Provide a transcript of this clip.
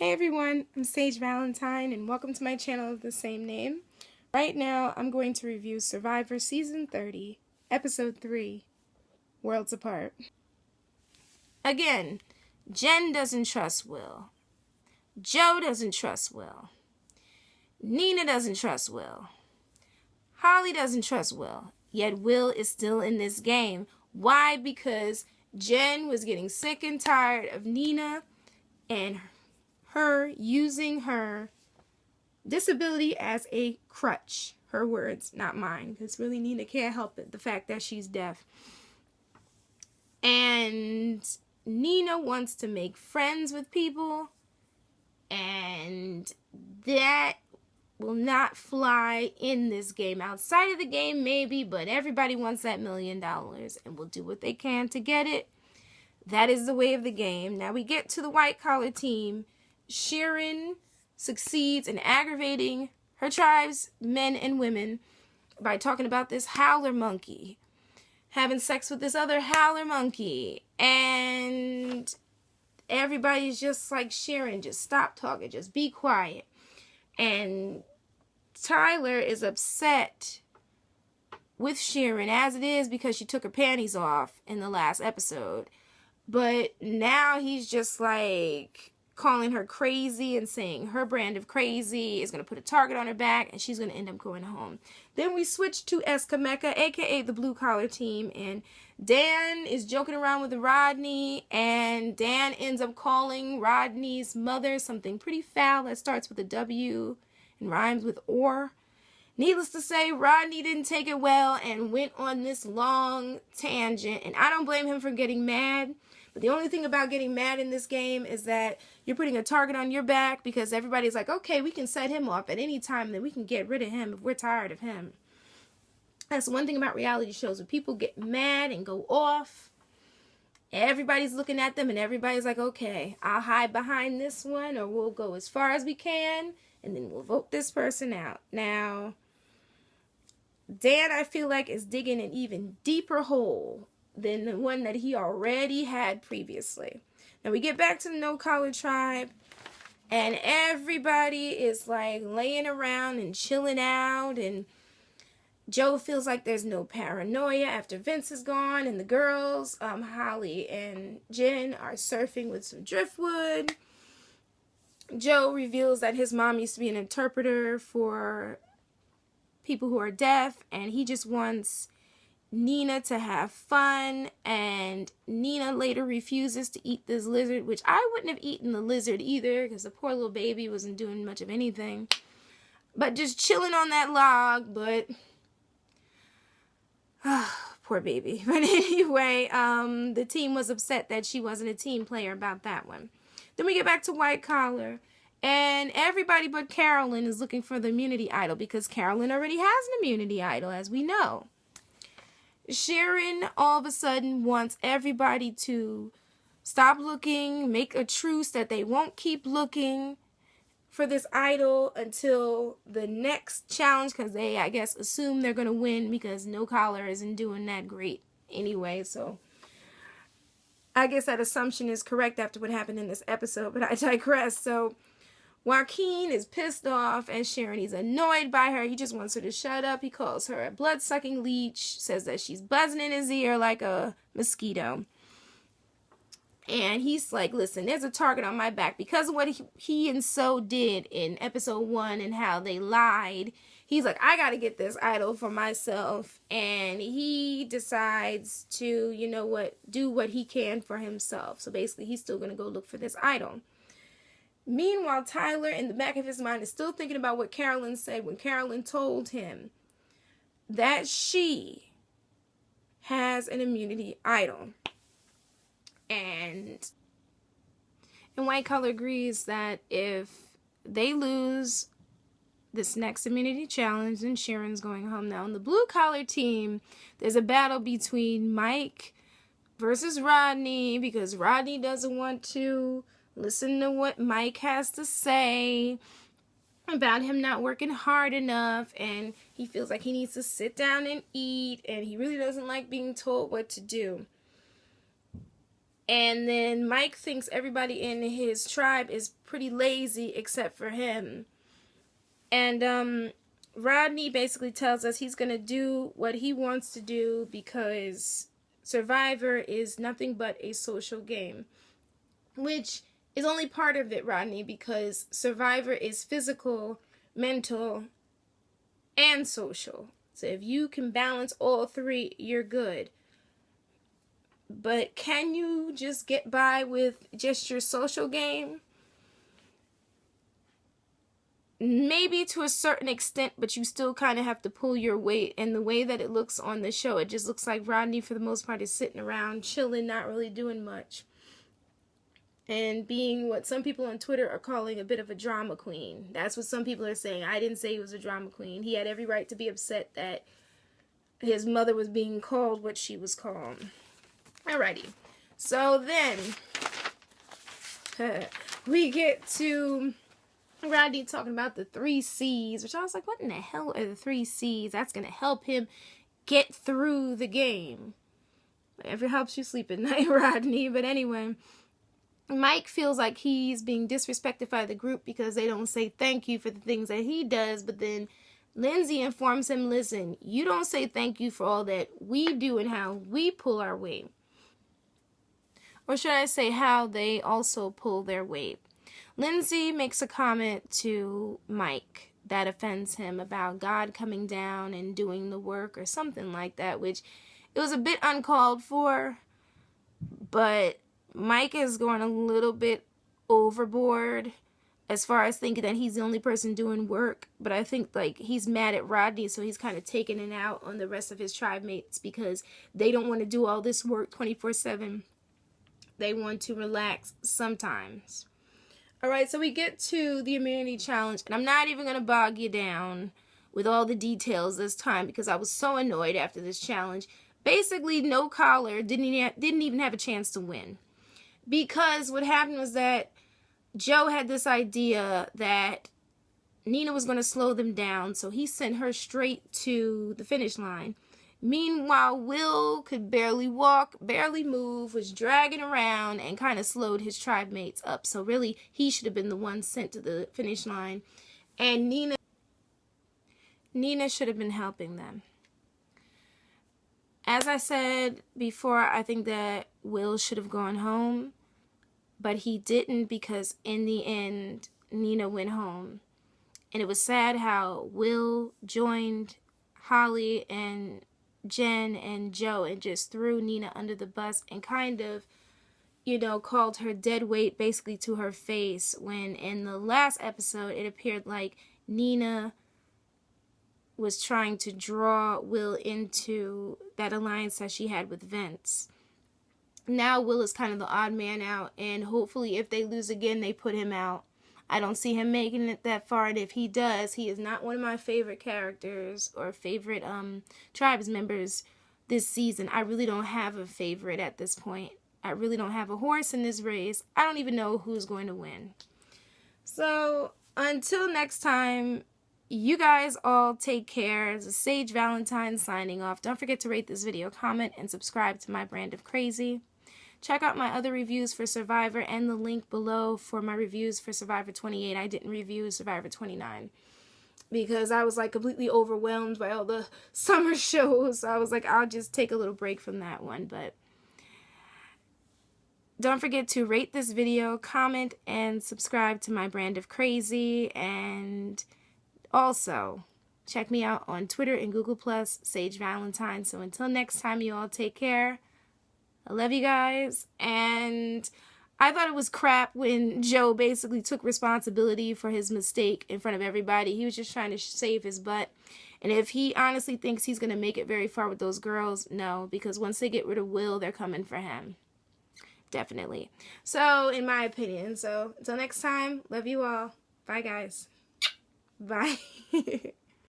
Hey everyone, I'm Sage Valentine and welcome to my channel of the same name. Right now I'm going to review Survivor Season 30, Episode 3, Worlds Apart. Again, Jen doesn't trust Will. Joe doesn't trust Will. Nina doesn't trust Will. Holly doesn't trust Will. Yet Will is still in this game. Why? Because Jen was getting sick and tired of Nina and her using her disability as a crutch. Her words, not mine, because really Nina can't help it, the fact that she's deaf. And Nina wants to make friends with people, and that will not fly in this game. Outside of the game, maybe, but everybody wants that $1 million and will do what they can to get it. That is the way of the game. Now we get to the white collar team. Shirin succeeds in aggravating her tribe's men and women by talking about this howler monkey having sex with this other howler monkey, and everybody's just like, Shirin, just stop talking, just be quiet. And Tyler is upset with Shirin as it is because she took her panties off in the last episode, but now he's just like calling her crazy and saying her brand of crazy is going to put a target on her back and she's going to end up going home. Then we switch to Escamecca, aka the blue collar team, and Dan is joking around with Rodney, and Dan ends up calling Rodney's mother something pretty foul that starts with a W and rhymes with or. Needless to say, Rodney didn't take it well and went on this long tangent, and I don't blame him for getting mad. But the only thing about getting mad in this game is that you're putting a target on your back because everybody's like, okay, we can set him off at any time, then we can get rid of him if we're tired of him. That's one thing about reality shows. When people get mad and go off, everybody's looking at them and everybody's like, okay, I'll hide behind this one, or we'll go as far as we can and then we'll vote this person out. Now, Dan, I feel like, is digging an even deeper hole than the one that he already had previously. Now we get back to the no collar tribe, and everybody is like laying around and chilling out, and Joe feels like there's no paranoia after Vince is gone, and the girls, Holly and Jen, are surfing with some driftwood. Joe reveals that his mom used to be an interpreter for people who are deaf, and he just wants Nina to have fun, and Nina later refuses to eat this lizard, which I wouldn't have eaten the lizard either because the poor little baby wasn't doing much of anything but just chilling on that log. But poor baby. But anyway, the team was upset that she wasn't a team player about that one. Then we get back to white collar, and everybody but Carolyn is looking for the immunity idol because Carolyn already has an immunity idol, as we know. Shirin all of a sudden wants everybody to stop looking, make a truce that they won't keep looking for this idol until the next challenge, because they, I guess, assume they're going to win because no collar isn't doing that great anyway. So I guess that assumption is correct after what happened in this episode, but I digress. So Joaquin is pissed off and Shirin, he's annoyed by her. He just wants her to shut up. He calls her a blood-sucking leech, says that she's buzzing in his ear like a mosquito. And he's like, listen, there's a target on my back because of what he and So did in episode 1 and how they lied. He's like, I got to get this idol for myself. And he decides to, you know what, do what he can for himself. So basically, he's still going to go look for this idol. Meanwhile, Tyler, in the back of his mind, is still thinking about what Carolyn said when Carolyn told him that she has an immunity idol. And white collar agrees that if they lose this next immunity challenge, then Shirin's going home. Now, on the blue collar team, there's a battle between Mike versus Rodney because Rodney doesn't want to listen to what Mike has to say about him not working hard enough, and he feels like he needs to sit down and eat, and he really doesn't like being told what to do. And then Mike thinks everybody in his tribe is pretty lazy except for him. And Rodney basically tells us he's going to do what he wants to do because Survivor is nothing but a social game. Which is only part of it, Rodney, because Survivor is physical, mental, and social. So if you can balance all three, you're good. But can you just get by with just your social game? Maybe to a certain extent, but you still kind of have to pull your weight. And the way that it looks on the show, it just looks like Rodney, for the most part, is sitting around, chilling, not really doing much. And being what some people on Twitter are calling a bit of a drama queen. That's what some people are saying. I didn't say he was a drama queen. He had every right to be upset that his mother was being called what she was called. Alrighty. So then, we get to Rodney talking about the 3 C's, which I was like, what in the hell are the 3 C's? That's going to help him get through the game. Whatever helps you sleep at night, Rodney. But anyway, Mike feels like he's being disrespected by the group because they don't say thank you for the things that he does. But then Lindsay informs him, listen, you don't say thank you for all that we do and how we pull our weight. Or should I say how they also pull their weight. Lindsay makes a comment to Mike that offends him about God coming down and doing the work or something like that, which it was a bit uncalled for, but Mike is going a little bit overboard as far as thinking that he's the only person doing work. But I think like he's mad at Rodney, so he's kind of taking it out on the rest of his tribe mates because they don't want to do all this work 24/7. They want to relax sometimes. Alright, so we get to the immunity challenge, and I'm not even going to bog you down with all the details this time because I was so annoyed after this challenge. Basically, no collar didn't even have a chance to win. Because what happened was that Joe had this idea that Nina was going to slow them down, so he sent her straight to the finish line. Meanwhile, Will could barely walk, barely move, was dragging around, and kind of slowed his tribe mates up. So really, he should have been the one sent to the finish line. And Nina should have been helping them. As I said before, I think that Will should have gone home. But he didn't because in the end, Nina went home. And it was sad how Will joined Holly and Jen and Joe and just threw Nina under the bus and kind of, called her dead weight basically to her face, when in the last episode it appeared like Nina was trying to draw Will into that alliance that she had with Vince. Now Will is kind of the odd man out, and hopefully if they lose again, they put him out. I don't see him making it that far, and if he does, he is not one of my favorite characters or favorite tribes members this season. I really don't have a favorite at this point. I really don't have a horse in this race. I don't even know who's going to win. So, until next time, you guys all take care. It's a Sage Valentine signing off. Don't forget to rate this video, comment, and subscribe to my brand of crazy. Check out my other reviews for Survivor and the link below for my reviews for Survivor 28. I didn't review Survivor 29 because I was like completely overwhelmed by all the summer shows. I was like, I'll just take a little break from that one. But don't forget to rate this video, comment, and subscribe to my brand of crazy. And also, check me out on Twitter and Google+, Sage Valentine. So until next time, you all take care. I love you guys, and I thought it was crap when Joe basically took responsibility for his mistake in front of everybody. He was just trying to save his butt, and if he honestly thinks he's going to make it very far with those girls, no, because once they get rid of Will, they're coming for him. Definitely. So, in my opinion, so until next time, love you all. Bye, guys. Bye.